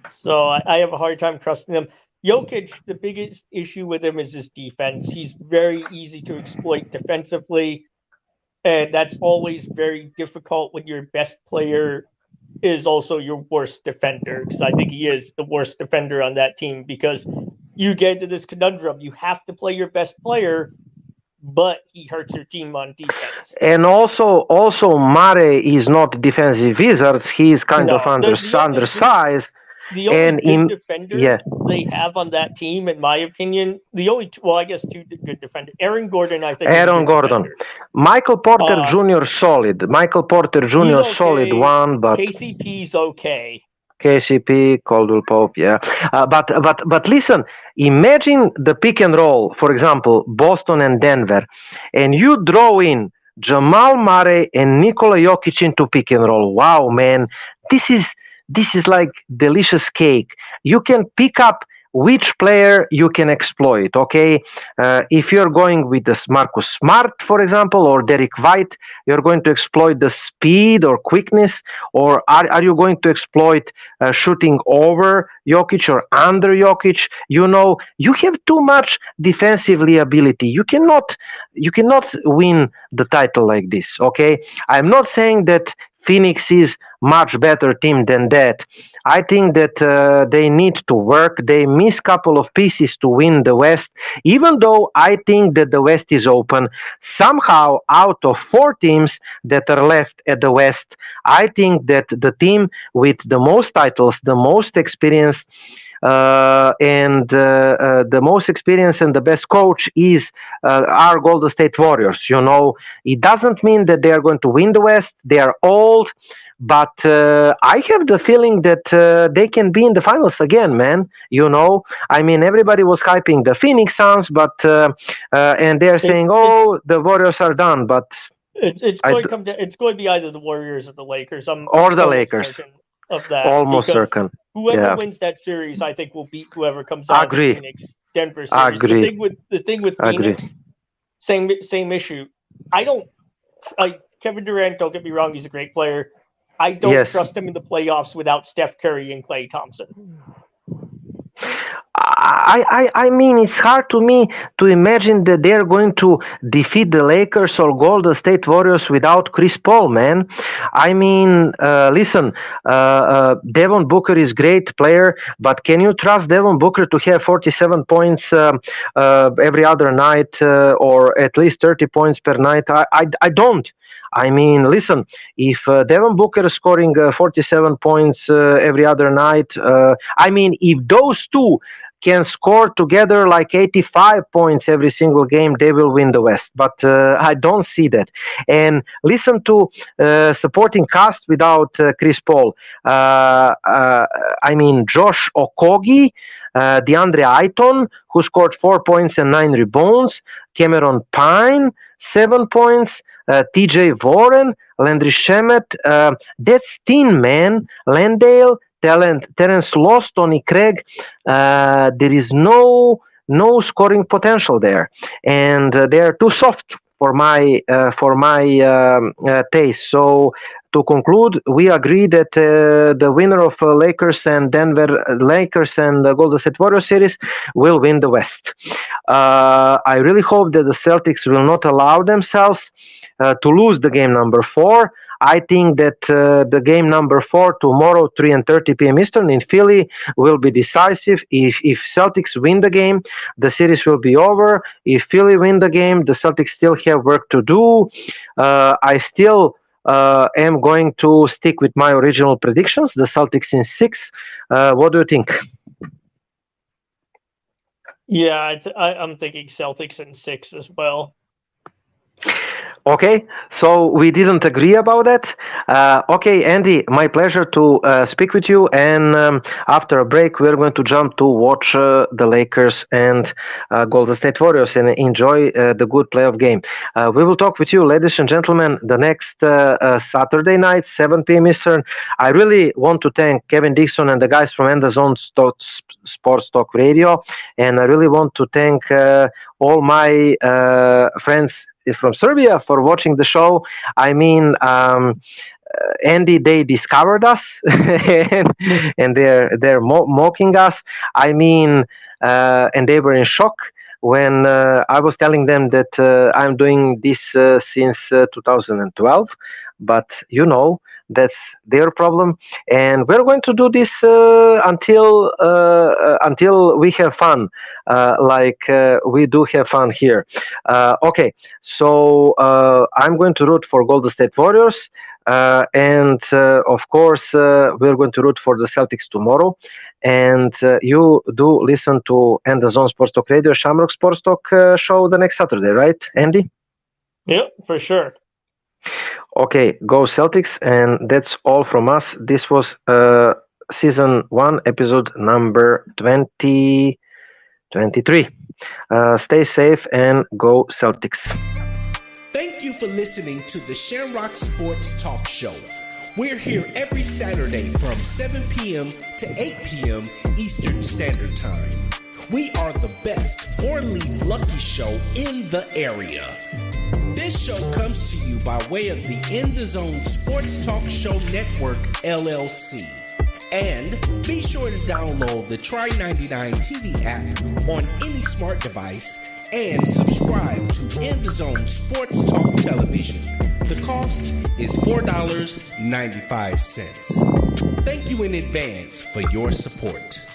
so I have a hard time trusting them. Jokic, the biggest issue with him is his defense. He's very easy to exploit defensively, and that's always very difficult when your best player is also your worst defender, because I think he is the worst defender on that team, because you get into this conundrum. You have to play your best player, but he hurts your team on defense. And also Murray is not defensive wizards. He is kind of undersized. The only good defender they have on that team, in my opinion, I guess 2 good defenders. Aaron Gordon, I think. Aaron Gordon. Michael Porter Jr. solid. Michael Porter Jr. Okay. Solid one, but KCP's okay. KCP, Caldwell Pope, yeah. But listen, imagine the pick and roll, for example, Boston and Denver, and you draw in Jamal Murray and Nikola Jokic into pick and roll. Wow, man, this is like delicious cake. You can pick up which player you can exploit. Okay, if you're going with the Marcus Smart, for example, or Derek White, you're going to exploit the speed or quickness, or are you going to exploit shooting over Jokic or under Jokic? You have too much defensively ability. You cannot win the title like this. Okay, I'm not saying that Phoenix is much better team than that. I think that they need to work. They miss couple of pieces to win the West. Even though I think that the West is open, somehow out of four teams that are left at the West, I think that the team with the most titles, the most experience, and the most experience and the best coach is our Golden State Warriors. It doesn't mean that they are going to win the West. They are old, but I have the feeling that they can be in the finals again, man. I mean, everybody was hyping the Phoenix Suns, but and they're saying, "Oh, the Warriors are done." But it's going to be either the Warriors or the Lakers. Or the Lakers. Of that, almost certain. Whoever wins that series, I think, will beat whoever comes out of the Phoenix Denver series. The thing with Phoenix, same issue. I don't like Kevin Durant. Don't get me wrong; he's a great player. I don't trust him in the playoffs without Steph Curry and Klay Thompson. I mean, it's hard to me to imagine that they're going to defeat the Lakers or Golden State Warriors without Chris Paul, man. I mean, listen, Devin Booker is great player, but can you trust Devin Booker to have 47 points every other night or at least 30 points per night? I don't. I mean, listen, if Devin Booker is scoring 47 points every other night, I mean, if those two can score together like 85 points every single game, they will win the West. But I don't see that. And listen to supporting cast without Chris Paul. I mean, Josh Okogie, DeAndre Ayton, who scored 4 points and 9 rebounds, Cameron Pine, 7 points, TJ Warren, Landry Shamet. That's thin, man. Landale, Terence Loss, Tony Craig. There is no scoring potential there, and they are too soft for my taste. So to conclude, we agree that the winner of Lakers and Golden State Warriors series will win the West. I really hope that the Celtics will not allow themselves to lose the game number 4. I think that the game number 4 tomorrow, 3:30 p.m. Eastern in Philly, will be decisive. If Celtics win the game, the series will be over. If Philly win the game, the Celtics still have work to do. I still am going to stick with my original predictions, the Celtics in 6. What do you think? Yeah, I'm thinking Celtics in 6 as well. Okay, so we didn't agree about that. Okay, Andy, my pleasure to speak with you. And after a break, we're going to jump to watch the Lakers and Golden State Warriors and enjoy the good playoff game. We will talk with you, ladies and gentlemen, the next Saturday night, 7 p.m. Eastern. I really want to thank Kevin Dixon and the guys from End Zone Sports Talk Radio. And I really want to thank all my friends from Serbia for watching the show. I mean, Andy, they discovered us and they're mocking us. I mean, and they were in shock when I was telling them that I'm doing this since 2012. But that's their problem, and we're going to do this until we have fun, like we do have fun here. Okay, so I'm going to root for Golden State Warriors, and of course we're going to root for the Celtics tomorrow. And you do listen to End Zone Sports Talk Radio, Shamrock Sports Talk show the next Saturday, right, Andy? Yeah, for sure. Okay, go Celtics, and that's all from us. This was season 1, episode number 2023. Stay safe and go Celtics. Thank you for listening to the Shamrock Sports Talk Show. We're here every Saturday from 7 p.m. to 8 p.m. Eastern Standard Time. We are the best 4-leaf lucky show in the area. This show comes to you by way of the In the Zone Sports Talk Show Network, LLC. And be sure to download the Try99 TV app on any smart device and subscribe to In the Zone Sports Talk Television. The cost is $4.95. Thank you in advance for your support.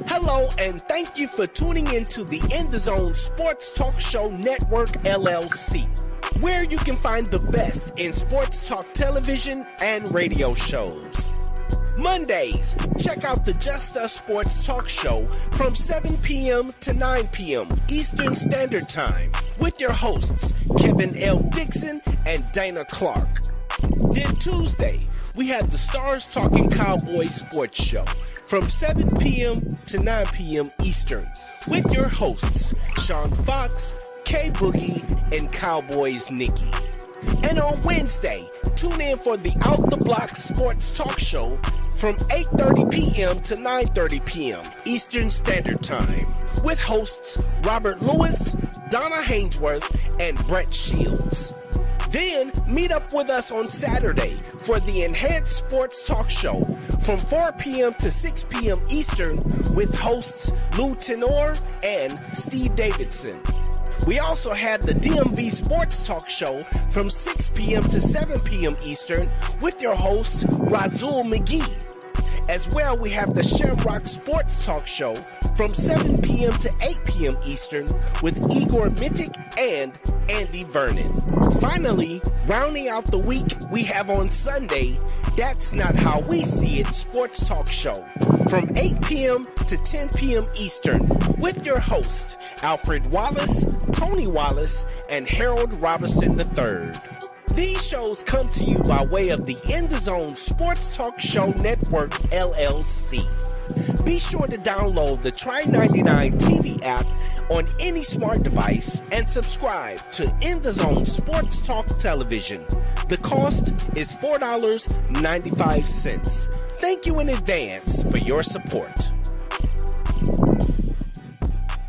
Hello, and thank you for tuning into the In the Zone Sports Talk Show Network, LLC, where you can find the best in sports talk television and radio shows. Mondays, check out the Just Us Sports Talk Show from 7 p.m. to 9 p.m. Eastern Standard Time with your hosts, Kevin L. Dixon and Dana Clark. Then Tuesday, we have the Stars Talking Cowboys Sports Show from 7 p.m. to 9 p.m. Eastern with your hosts, Sean Fox, K Boogie, and Cowboys Nikki. And on Wednesday, tune in for the Out the Block Sports Talk Show from 8:30 p.m. to 9:30 p.m. Eastern Standard Time with hosts Robert Lewis, Donna Hainsworth, and Brett Shields. Then meet up with us on Saturday for the Enhanced Sports Talk Show from 4 p.m. to 6 p.m. Eastern with hosts Lou Tenor and Steve Davidson. We also have the DMV Sports Talk Show from 6 p.m. to 7 p.m. Eastern with your host Razul McGee. As well, we have the Shamrock Sports Talk Show from 7 p.m. to 8 p.m. Eastern with Igor Mitic and Andy Vernon. Finally, rounding out the week, we have on Sunday, That's Not How We See It Sports Talk Show from 8 p.m. to 10 p.m. Eastern with your host, Alfred Wallace, Tony Wallace, and Harold Robinson III. These shows come to you by way of the In the Zone Sports Talk Show Network, LLC. Be sure to download the Try99 TV app on any smart device and subscribe to In the Zone Sports Talk Television. The cost is $4.95. Thank you in advance for your support.